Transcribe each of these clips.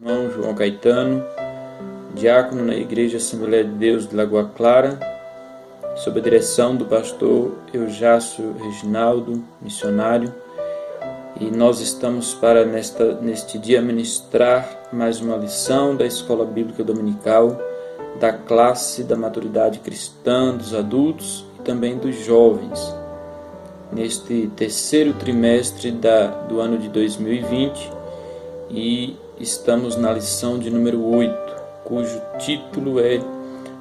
Irmão João Caetano, diácono na Igreja Assembleia de Deus de Lagoa Clara, sob a direção do pastor Eujácio Reginaldo, missionário, e nós estamos para neste dia ministrar mais uma lição da Escola Bíblica Dominical, da classe da maturidade cristã, dos adultos e também dos jovens, neste terceiro trimestre do ano de 2020, e estamos na lição de número 8, cujo título é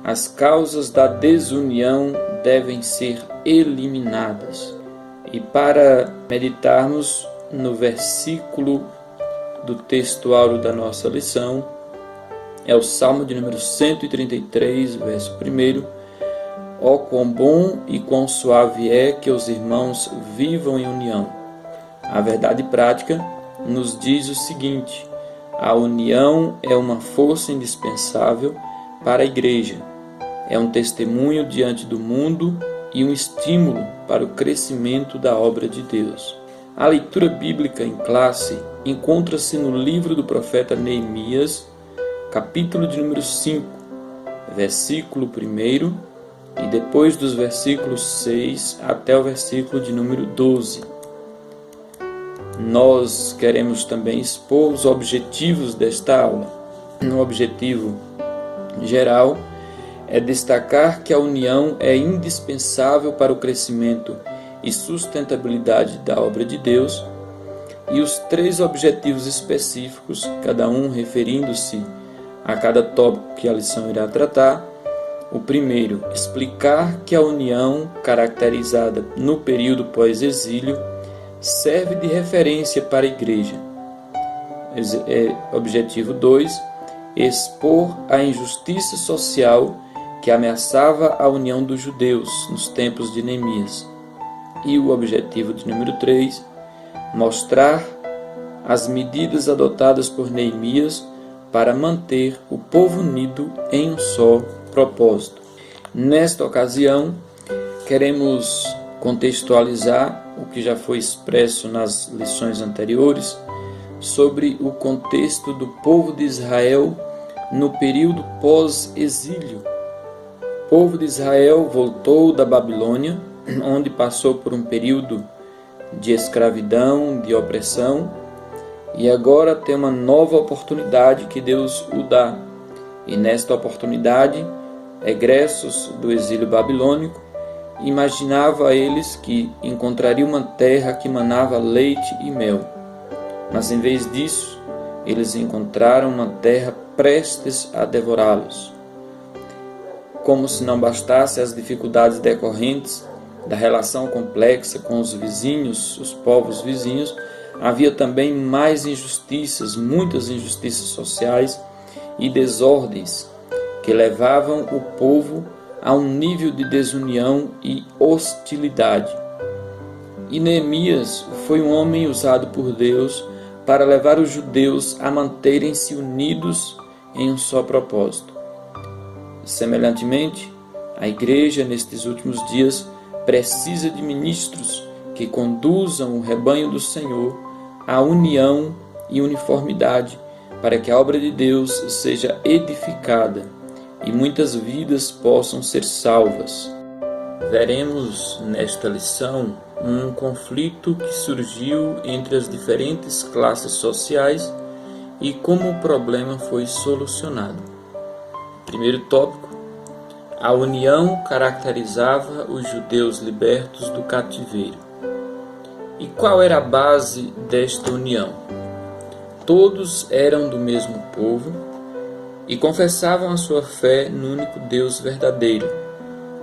As causas da desunião devem ser eliminadas. E para meditarmos no versículo do texto áureo da nossa lição, é o Salmo de número 133, verso 1. Ó quão bom e quão suave é que os irmãos vivam em união. A verdade prática nos diz o seguinte: a união é uma força indispensável para a igreja, é um testemunho diante do mundo e um estímulo para o crescimento da obra de Deus. A leitura bíblica em classe encontra-se no livro do profeta Neemias, capítulo de número 5, versículo 1, e depois dos versículos 6 até o versículo de número 12. Nós queremos também expor os objetivos desta aula. O objetivo geral é destacar que a união é indispensável para o crescimento e sustentabilidade da obra de Deus, e os 3 objetivos específicos, cada um referindo-se a cada tópico que a lição irá tratar. O primeiro, explicar que a união, caracterizada no período pós-exílio, serve de referência para a igreja. Objetivo 2, expor a injustiça social que ameaçava a união dos judeus nos tempos de Neemias. E o objetivo de número 3, mostrar as medidas adotadas por Neemias para manter o povo unido em um só propósito. Nesta ocasião, queremos contextualizar o que já foi expresso nas lições anteriores sobre o contexto do povo de Israel no período pós-exílio. O povo de Israel voltou da Babilônia, onde passou por um período de escravidão, de opressão, e agora tem uma nova oportunidade que Deus o dá. E nesta oportunidade, egressos do exílio babilônico, imaginava eles que encontrariam uma terra que manava leite e mel. Mas em vez disso, eles encontraram uma terra prestes a devorá-los. Como se não bastasse as dificuldades decorrentes da relação complexa com os vizinhos, os povos vizinhos, havia também mais injustiças, muitas injustiças sociais e desordens que levavam o povo a um nível de desunião e hostilidade. E Neemias foi um homem usado por Deus para levar os judeus a manterem-se unidos em um só propósito. Semelhantemente, a igreja nestes últimos dias precisa de ministros que conduzam o rebanho do Senhor à união e uniformidade, para que a obra de Deus seja edificada e muitas vidas possam ser salvas. Veremos nesta lição um conflito que surgiu entre as diferentes classes sociais e como o problema foi solucionado. Primeiro tópico: a união caracterizava os judeus libertos do cativeiro. E qual era a base desta união? Todos eram do mesmo povo e confessavam a sua fé no único Deus verdadeiro.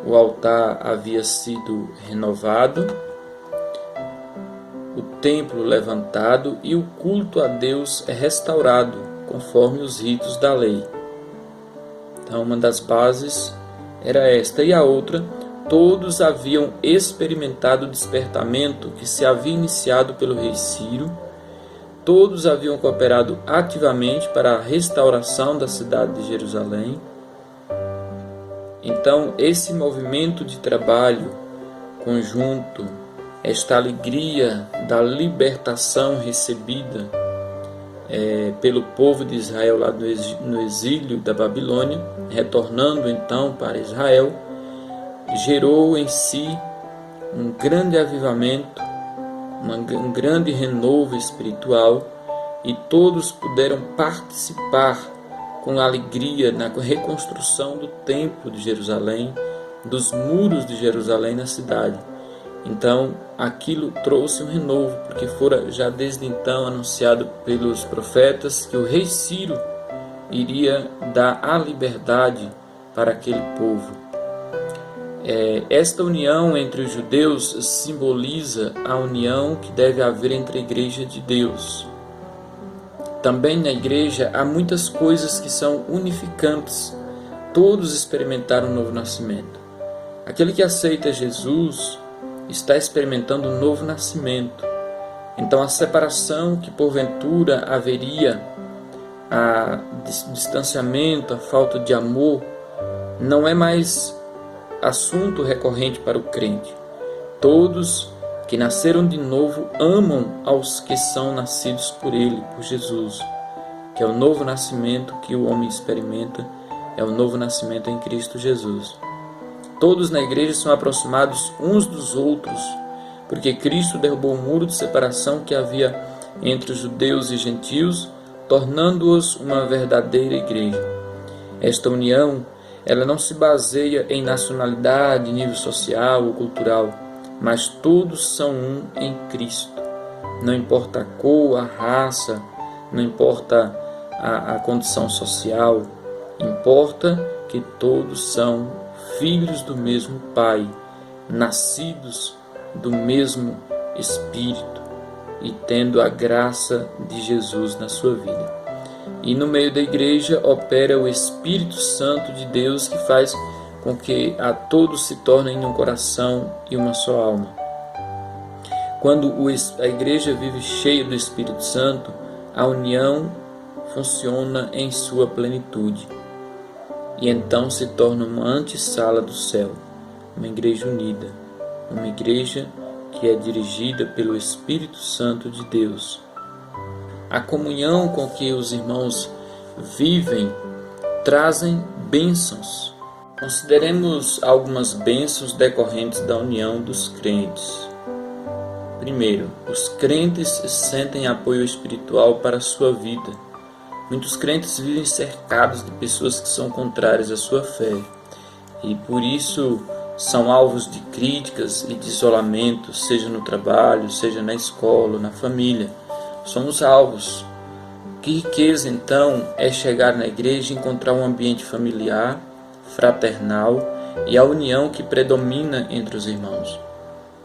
O altar havia sido renovado, o templo levantado e o culto a Deus é restaurado, conforme os ritos da lei. Então, uma das bases era esta. E a outra, todos haviam experimentado o despertamento que se havia iniciado pelo rei Ciro. Todos haviam cooperado ativamente para a restauração da cidade de Jerusalém. Então, esse movimento de trabalho conjunto, esta alegria da libertação recebida, pelo povo de Israel lá no exílio da Babilônia, retornando então para Israel, gerou em si um grande avivamento, um grande renovo espiritual, e todos puderam participar com alegria na reconstrução do templo de Jerusalém, dos muros de Jerusalém na cidade. Então, aquilo trouxe um renovo, porque fora já desde então anunciado pelos profetas que o rei Ciro iria dar a liberdade para aquele povo. Esta união entre os judeus simboliza a união que deve haver entre a Igreja de Deus. Também na Igreja há muitas coisas que são unificantes. Todos experimentaram um novo nascimento. Aquele que aceita Jesus está experimentando um novo nascimento. Então a separação que porventura haveria, o distanciamento, a falta de amor, não é mais assunto recorrente para o crente. Todos que nasceram de novo amam aos que são nascidos por Ele, por Jesus, que é o novo nascimento que o homem experimenta, é o novo nascimento em Cristo Jesus. Todos na igreja são aproximados uns dos outros, porque Cristo derrubou o muro de separação que havia entre os judeus e gentios, tornando-os uma verdadeira igreja. Esta união, ela não se baseia em nacionalidade, nível social ou cultural, mas todos são um em Cristo. Não importa a cor, a raça, não importa a condição social, importa que todos são filhos do mesmo Pai, nascidos do mesmo Espírito e tendo a graça de Jesus na sua vida. E no meio da igreja opera o Espírito Santo de Deus, que faz com que a todos se tornem um coração e uma só alma. Quando a igreja vive cheia do Espírito Santo, a união funciona em sua plenitude. E então se torna uma antessala do céu, uma igreja unida, uma igreja que é dirigida pelo Espírito Santo de Deus. A comunhão com que os irmãos vivem trazem bênçãos. Consideremos algumas bênçãos decorrentes da união dos crentes. Primeiro, os crentes sentem apoio espiritual para a sua vida. Muitos crentes vivem cercados de pessoas que são contrárias à sua fé e por isso são alvos de críticas e de isolamento, seja no trabalho, seja na escola, na família. Somos alvos. Que riqueza então é chegar na igreja e encontrar um ambiente familiar, fraternal e a união que predomina entre os irmãos.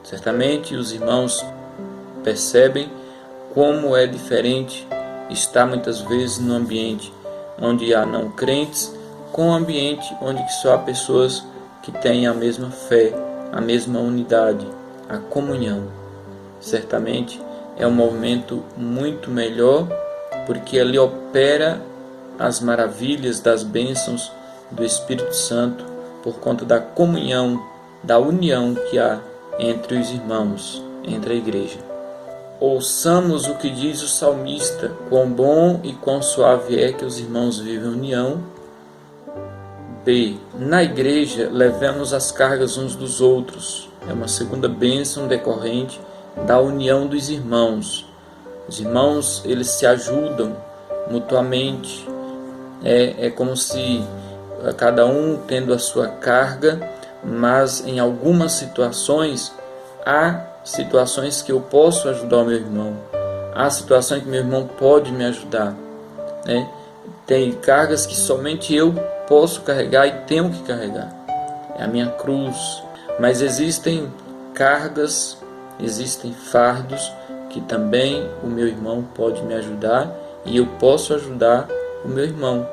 Certamente os irmãos percebem como é diferente está muitas vezes no ambiente onde há não crentes, com um ambiente onde só há pessoas que têm a mesma fé, a mesma unidade, a comunhão. Certamente é um movimento muito melhor, porque ali opera as maravilhas das bênçãos do Espírito Santo por conta da comunhão, da união que há entre os irmãos, entre a igreja. Ouçamos o que diz o salmista: quão bom e quão suave é que os irmãos vivem em união. B. Na igreja, levemos as cargas uns dos outros. É uma segunda bênção decorrente da união dos irmãos. Os irmãos, eles se ajudam mutuamente. É como se cada um tendo a sua carga, mas em algumas situações há situações que eu posso ajudar o meu irmão, há situações que meu irmão pode me ajudar, né? Tem cargas que somente eu posso carregar e tenho que carregar, é a minha cruz, mas existem cargas, existem fardos que também o meu irmão pode me ajudar e eu posso ajudar o meu irmão,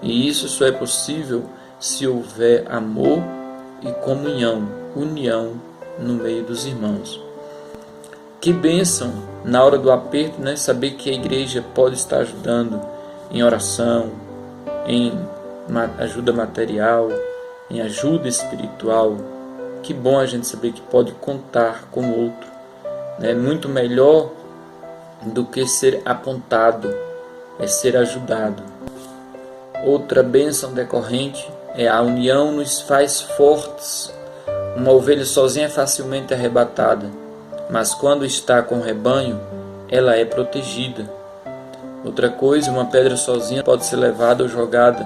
e isso só é possível se houver amor e comunhão, união no meio dos irmãos. Que bênção na hora do aperto, né? Saber que a igreja pode estar ajudando em oração, em ajuda material, em ajuda espiritual. Que bom a gente saber que pode contar com o outro. É muito melhor do que ser apontado, é ser ajudado. Outra bênção decorrente é a união nos faz fortes. Uma ovelha sozinha é facilmente arrebatada, mas quando está com o rebanho, ela é protegida. Outra coisa, uma pedra sozinha pode ser levada ou jogada,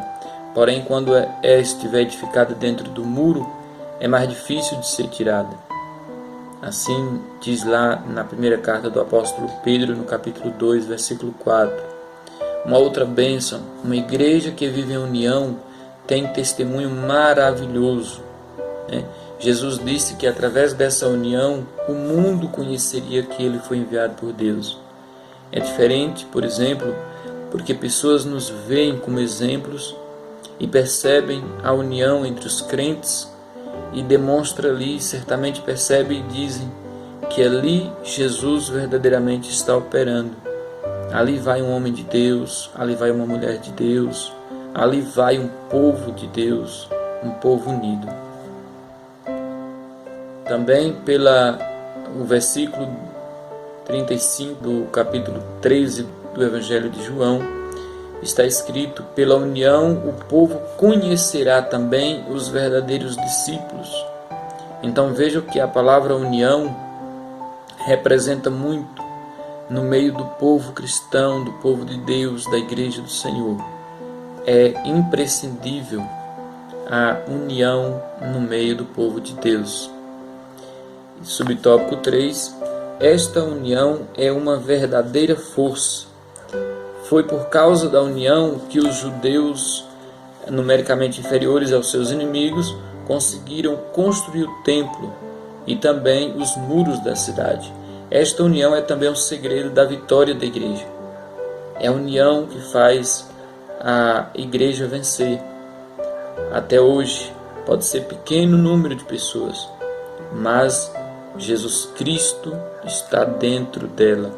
porém quando estiver edificada dentro do muro, é mais difícil de ser tirada. Assim diz lá na primeira carta do apóstolo Pedro, no capítulo 2, versículo 4. Uma outra bênção, uma igreja que vive em união tem testemunho maravilhoso, né? Jesus disse que através dessa união o mundo conheceria que ele foi enviado por Deus. É diferente, por exemplo, porque pessoas nos veem como exemplos e percebem a união entre os crentes e demonstra ali, certamente percebem e dizem que ali Jesus verdadeiramente está operando. Ali vai um homem de Deus, ali vai uma mulher de Deus, ali vai um povo de Deus, um povo unido. Também o versículo 35 do capítulo 13 do Evangelho de João, está escrito: pela união o povo conhecerá também os verdadeiros discípulos. Então vejam que a palavra união representa muito no meio do povo cristão, do povo de Deus, da igreja do Senhor. É imprescindível a união no meio do povo de Deus. Subtópico 3. Esta união é uma verdadeira força. Foi por causa da união que os judeus, numericamente inferiores aos seus inimigos, conseguiram construir o templo e também os muros da cidade. Esta união é também um segredo da vitória da igreja. É a união que faz a igreja vencer. Até hoje, pode ser pequeno número de pessoas, mas Jesus Cristo está dentro dela.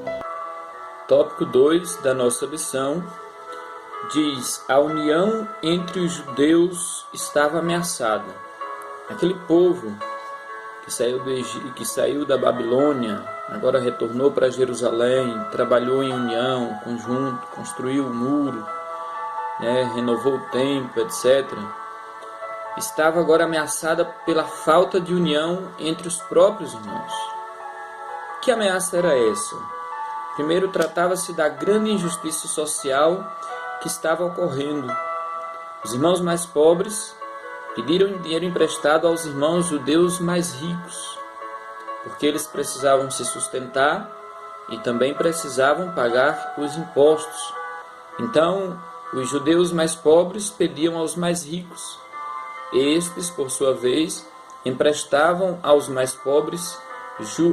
Tópico 2 da nossa lição diz: a união entre os judeus estava ameaçada. Aquele povo que saiu da Babilônia, agora retornou para Jerusalém, trabalhou em união, conjunto, construiu o muro, renovou o templo, etc. Estava agora ameaçada pela falta de união entre os próprios irmãos. Que ameaça era essa? Primeiro, tratava-se da grande injustiça social que estava ocorrendo. Os irmãos mais pobres pediram dinheiro emprestado aos irmãos judeus mais ricos, porque eles precisavam se sustentar e também precisavam pagar os impostos. Então, os judeus mais pobres pediam aos mais ricos. Estes, por sua vez, emprestavam aos mais pobres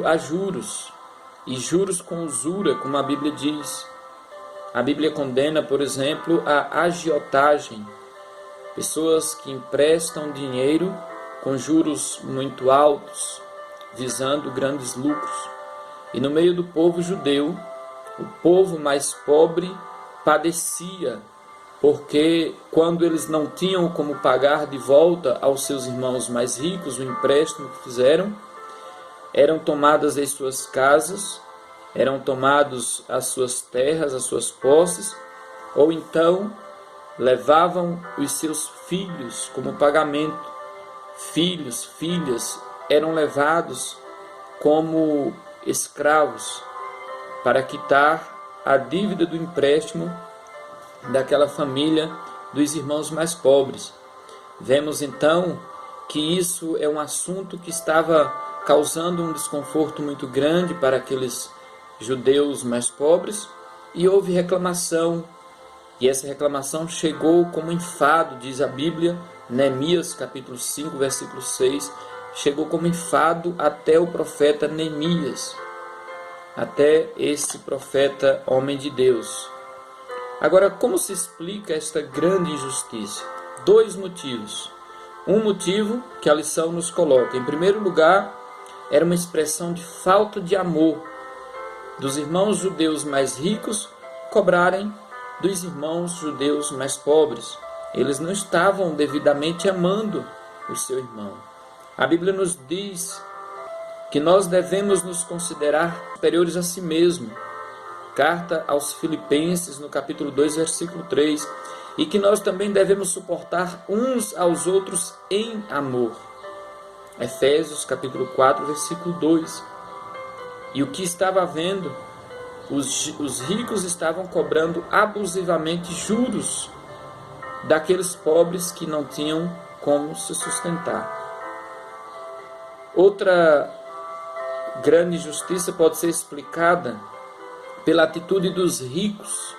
a juros, e juros com usura, como a Bíblia diz. A Bíblia condena, por exemplo, a agiotagem, pessoas que emprestam dinheiro com juros muito altos, visando grandes lucros. E no meio do povo judeu, o povo mais pobre padecia, porque quando eles não tinham como pagar de volta aos seus irmãos mais ricos o empréstimo que fizeram, eram tomadas as suas casas, eram tomados as suas terras, as suas posses, ou então levavam os seus filhos como pagamento. Filhos, filhas eram levados como escravos para quitar a dívida do empréstimo daquela família dos irmãos mais pobres. Vemos então que isso é um assunto que estava causando um desconforto muito grande para aqueles judeus mais pobres, e houve reclamação, e essa reclamação chegou como enfado, diz a Bíblia, Neemias capítulo 5, versículo 6, chegou como enfado até o profeta Neemias, até esse profeta homem de Deus. Agora, como se explica esta grande injustiça? 2 motivos. Um motivo que a lição nos coloca. Em primeiro lugar, era uma expressão de falta de amor dos irmãos judeus mais ricos cobrarem dos irmãos judeus mais pobres. Eles não estavam devidamente amando o seu irmão. A Bíblia nos diz que nós devemos nos considerar superiores a si mesmo. Carta aos Filipenses, no capítulo 2, versículo 3, e que nós também devemos suportar uns aos outros em amor. Efésios, capítulo 4, versículo 2. E o que estava havendo? Os ricos estavam cobrando abusivamente juros daqueles pobres que não tinham como se sustentar. Outra grande injustiça pode ser explicada pela atitude dos ricos,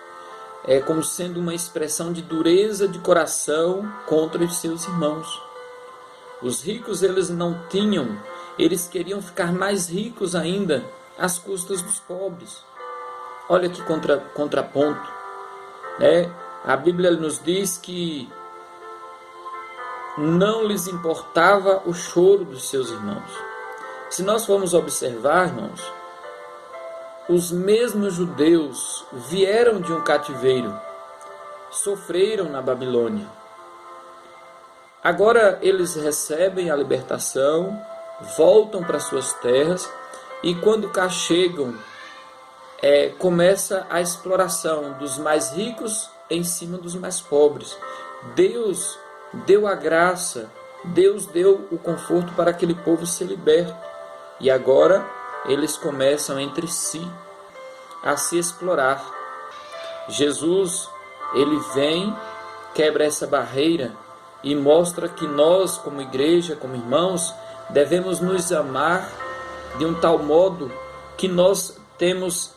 como sendo uma expressão de dureza de coração contra os seus irmãos. Os ricos, eles não tinham, eles queriam ficar mais ricos ainda às custas dos pobres. Olha que contraponto, né? A Bíblia nos diz que não lhes importava o choro dos seus irmãos. Se nós formos observar, irmãos, os mesmos judeus vieram de um cativeiro, sofreram na Babilônia. Agora eles recebem a libertação, voltam para suas terras e quando cá chegam, começa a exploração dos mais ricos em cima dos mais pobres. Deus deu a graça, Deus deu o conforto para aquele povo ser liberto. E agora eles começam entre si a se explorar. Jesus, ele vem, quebra essa barreira e mostra que nós, como igreja, como irmãos, devemos nos amar de um tal modo que nós temos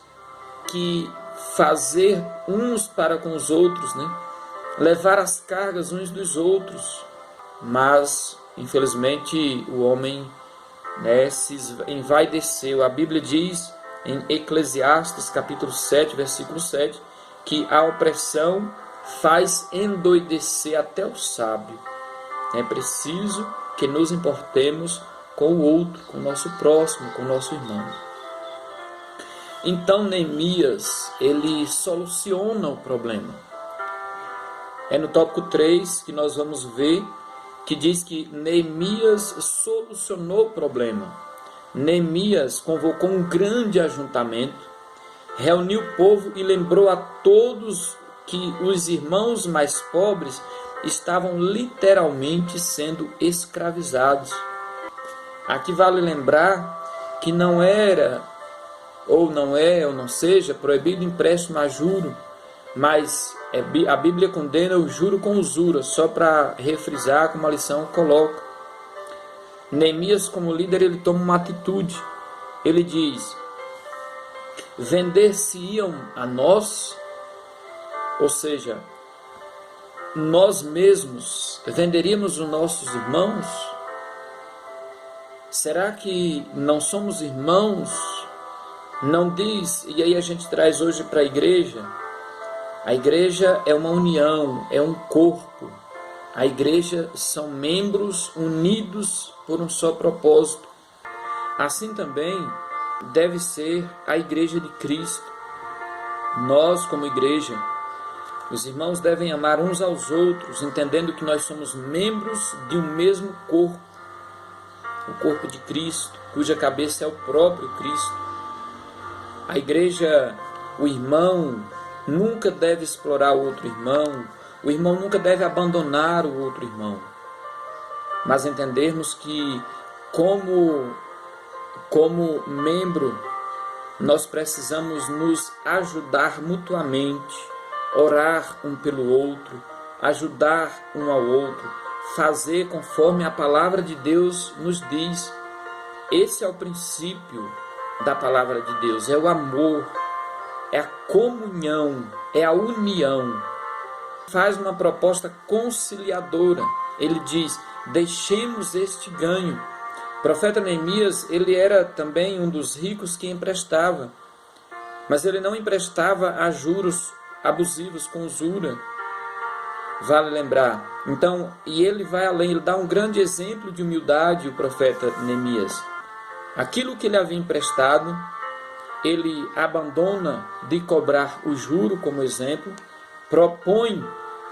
que fazer uns para com os outros, né? Levar as cargas uns dos outros. Mas, infelizmente, o homem, se envaideceu. A Bíblia diz em Eclesiastes, capítulo 7, versículo 7, que a opressão faz endoidecer até o sábio. É preciso que nos importemos com o outro, com o nosso próximo, com o nosso irmão. Então Neemias, ele soluciona o problema. É no tópico 3 que nós vamos ver que diz que Neemias solucionou o problema. Neemias convocou um grande ajuntamento, reuniu o povo e lembrou a todos que os irmãos mais pobres estavam literalmente sendo escravizados. Aqui vale lembrar que não era, ou não seja, proibido empréstimo a juro, mas a Bíblia condena o juro com usura, só para refrisar como a lição coloca. Neemias, como líder, ele toma uma atitude. Ele diz: vender-se-iam a nós, ou seja, nós mesmos venderíamos os nossos irmãos? Será que não somos irmãos? Não diz, e aí a gente traz hoje para a igreja é uma união, é um corpo. A igreja são membros unidos por um só propósito. Assim também deve ser a igreja de Cristo. Nós, como igreja, os irmãos devem amar uns aos outros, entendendo que nós somos membros de um mesmo corpo, o corpo de Cristo, cuja cabeça é o próprio Cristo. A igreja, o irmão, nunca deve explorar o outro irmão, o irmão nunca deve abandonar o outro irmão, mas entendermos que, como membro, nós precisamos nos ajudar mutuamente, orar um pelo outro, ajudar um ao outro, fazer conforme a palavra de Deus nos diz. Esse é o princípio da palavra de Deus, é o amor, é a comunhão, é a união. Faz uma proposta conciliadora. Ele diz: deixemos este ganho. O profeta Neemias, ele era também um dos ricos que emprestava, mas ele não emprestava a juros abusivos, com usura. Vale lembrar. Então, e ele vai além, ele dá um grande exemplo de humildade, o profeta Neemias. Aquilo que ele havia emprestado, ele abandona de cobrar o juro como exemplo, propõe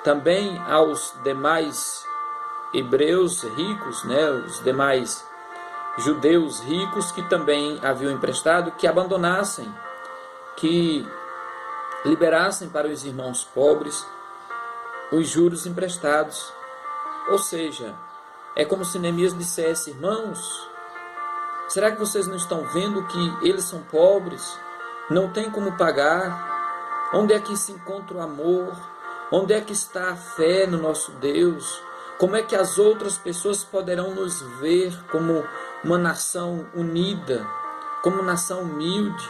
também aos demais hebreus ricos, os demais judeus ricos que também haviam emprestado, que abandonassem, que liberassem para os irmãos pobres os juros emprestados. Ou seja, é como se Neemias dissesse: irmãos, será que vocês não estão vendo que eles são pobres? Não tem como pagar? Onde é que se encontra o amor? Onde é que está a fé no nosso Deus? Como é que as outras pessoas poderão nos ver como uma nação unida, como nação humilde,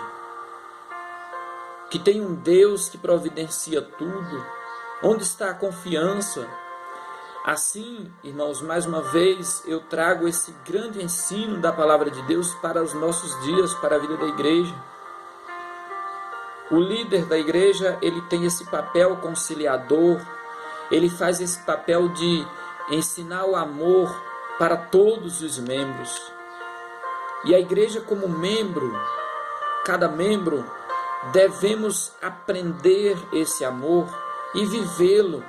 que tem um Deus que providencia tudo? Onde está a confiança? Assim, irmãos, mais uma vez eu trago esse grande ensino da palavra de Deus para os nossos dias, para a vida da igreja. O líder da igreja, ele tem esse papel conciliador, ele faz esse papel de ensinar o amor para todos os membros. E a igreja como membro, cada membro, devemos aprender esse amor e vivê-lo,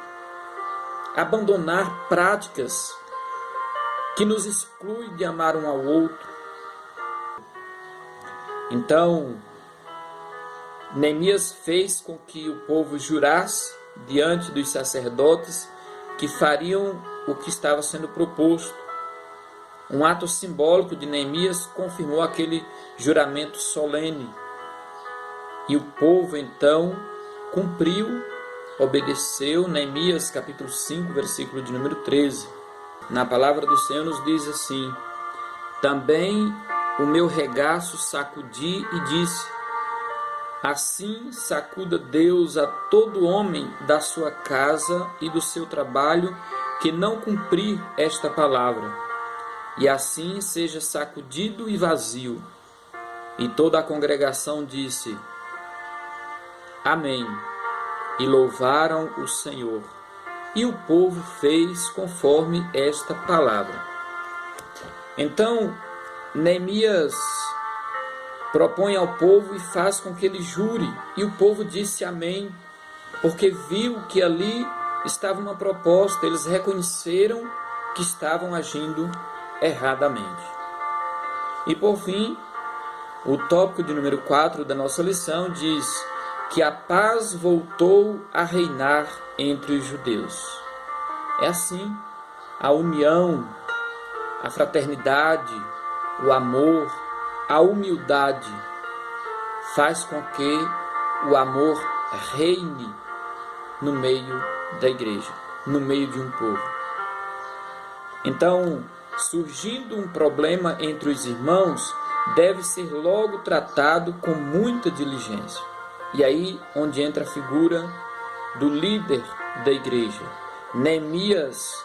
abandonar práticas que nos excluem de amar um ao outro. Então, Neemias fez com que o povo jurasse diante dos sacerdotes que fariam o que estava sendo proposto. Um ato simbólico de Neemias confirmou aquele juramento solene. E o povo então cumpriu, obedeceu. Neemias capítulo 5, versículo de número 13. Na palavra do Senhor nos diz assim: também o meu regaço sacudi e disse: assim sacuda Deus a todo homem da sua casa e do seu trabalho que não cumprir esta palavra, e assim seja sacudido e vazio. E toda a congregação disse: amém, e louvaram o Senhor. E o povo fez conforme esta palavra. Então, Neemias propõe ao povo e faz com que ele jure. E o povo disse amém, porque viu que ali estava uma proposta. Eles reconheceram que estavam agindo erradamente. E por fim, o tópico de número 4 da nossa lição diz que a paz voltou a reinar entre os judeus. É assim, a união, a fraternidade, o amor, a humildade faz com que o amor reine no meio da igreja, no meio de um povo. Então, surgindo um problema entre os irmãos, deve ser logo tratado com muita diligência. E aí onde entra a figura do líder da igreja. Neemias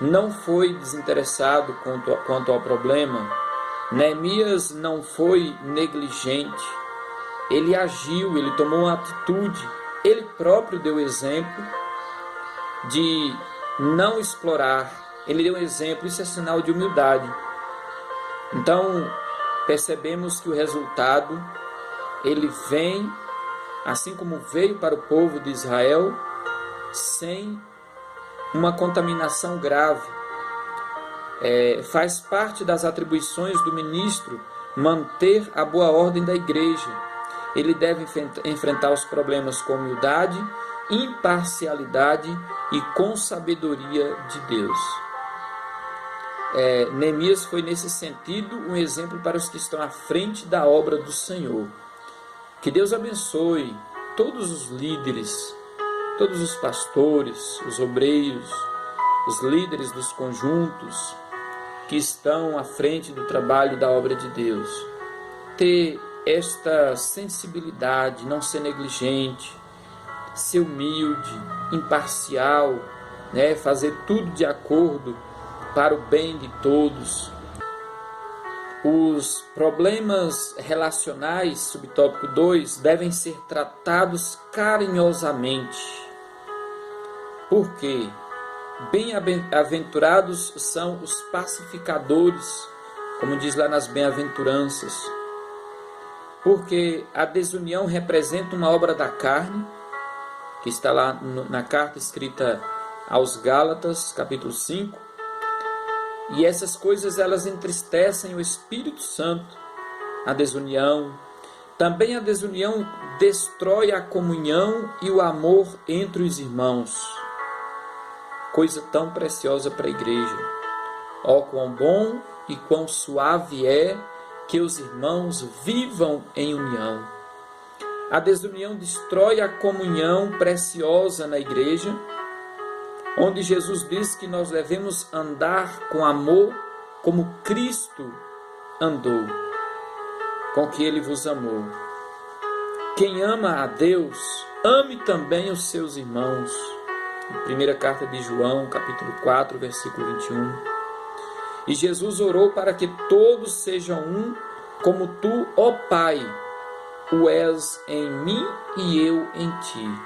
não foi desinteressado quanto ao problema. Neemias não foi negligente. Ele agiu, ele tomou uma atitude. Ele próprio deu exemplo de não explorar. Ele deu um exemplo, isso é sinal de humildade. Então, percebemos que o resultado, ele vem, assim como veio para o povo de Israel, sem uma contaminação grave. Faz parte das atribuições do ministro manter a boa ordem da igreja. Ele deve enfrentar os problemas com humildade, imparcialidade e com sabedoria de Deus. Neemias foi nesse sentido um exemplo para os que estão à frente da obra do Senhor. Que Deus abençoe todos os líderes, todos os pastores, os obreiros, os líderes dos conjuntos que estão à frente do trabalho da obra de Deus. Ter esta sensibilidade, não ser negligente, ser humilde, imparcial, fazer tudo de acordo para o bem de todos. Os problemas relacionais, subtópico 2, devem ser tratados carinhosamente. Por quê? Bem-aventurados são os pacificadores, como diz lá nas bem-aventuranças. Porque a desunião representa uma obra da carne, que está lá na carta escrita aos Gálatas, capítulo 5. E essas coisas, elas entristecem o Espírito Santo. A desunião, Também a desunião destrói a comunhão e o amor entre os irmãos. Coisa tão preciosa para a igreja. Ó, quão bom e quão suave é que os irmãos vivam em união. A desunião destrói a comunhão preciosa na igreja, onde Jesus diz que nós devemos andar com amor como Cristo andou, com que Ele vos amou. Quem ama a Deus, ame também os seus irmãos. Primeira carta de João, capítulo 4, versículo 21. E Jesus orou para que todos sejam um, como tu, ó Pai, o és em mim e eu em ti.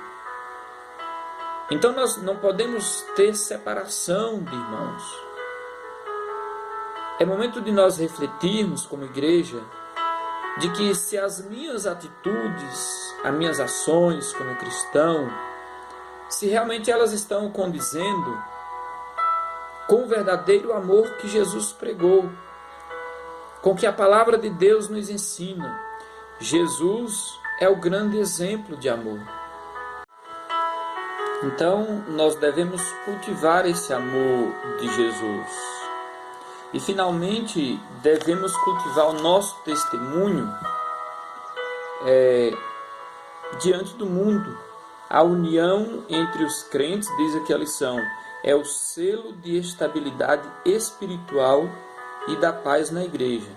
Então nós não podemos ter separação de irmãos. É momento de nós refletirmos como igreja de que se as minhas atitudes, as minhas ações como cristão, se realmente elas estão condizendo com o verdadeiro amor que Jesus pregou, com que a palavra de Deus nos ensina. Jesus é o grande exemplo de amor. Então, nós devemos cultivar esse amor de Jesus. E, finalmente, devemos cultivar o nosso testemunho diante do mundo. A união entre os crentes, diz aqui a lição, é o selo de estabilidade espiritual e da paz na igreja.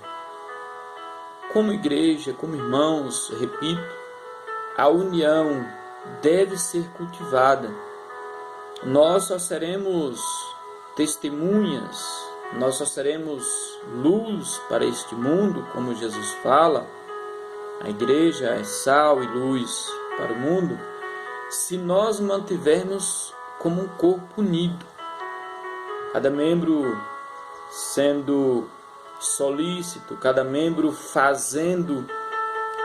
Como igreja, como irmãos, repito, a união deve ser cultivada. Nós só seremos testemunhas, nós só seremos luz para este mundo, como Jesus fala. A igreja é sal e luz para o mundo, se nós mantivermos como um corpo unido, cada membro sendo solícito, cada membro fazendo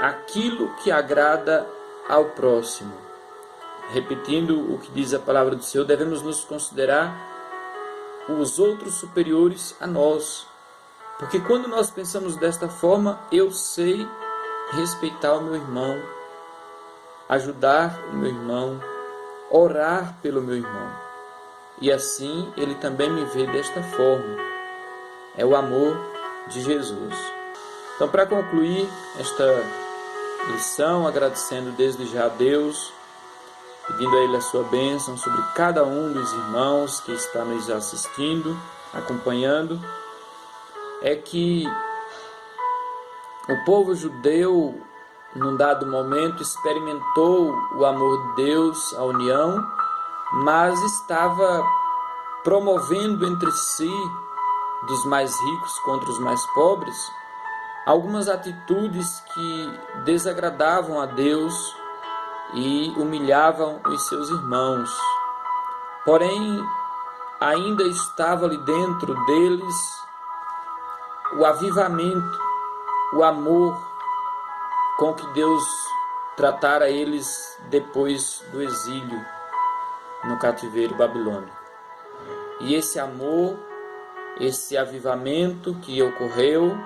aquilo que agrada ao próximo. Repetindo o que diz a palavra do Senhor, devemos nos considerar os outros superiores a nós, porque quando nós pensamos desta forma, eu sei respeitar o meu irmão, ajudar o meu irmão, orar pelo meu irmão, e assim ele também me vê desta forma. É o amor de Jesus. Então, para concluir esta lição, agradecendo desde já a Deus, pedindo a Ele a sua bênção sobre cada um dos irmãos que está nos assistindo, acompanhando, é que o povo judeu, num dado momento, experimentou o amor de Deus, a união, mas estava promovendo entre si, dos mais ricos contra os mais pobres, algumas atitudes que desagradavam a Deus e humilhavam os seus irmãos. Porém, ainda estava ali dentro deles o avivamento, o amor com que Deus tratara eles depois do exílio no cativeiro babilônico. E esse amor, esse avivamento que ocorreu,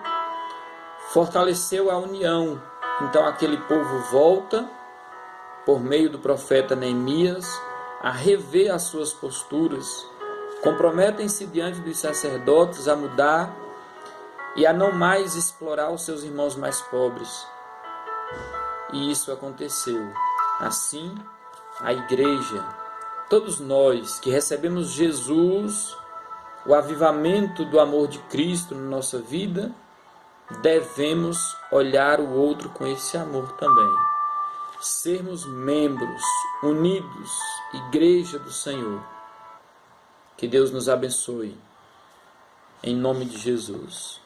fortaleceu a união. Então aquele povo volta, por meio do profeta Neemias, a rever as suas posturas, comprometem-se diante dos sacerdotes a mudar e a não mais explorar os seus irmãos mais pobres. E isso aconteceu. Assim, a igreja, todos nós que recebemos Jesus, o avivamento do amor de Cristo na nossa vida, devemos olhar o outro com esse amor também. Sermos membros unidos, igreja do Senhor. Que Deus nos abençoe. Em nome de Jesus.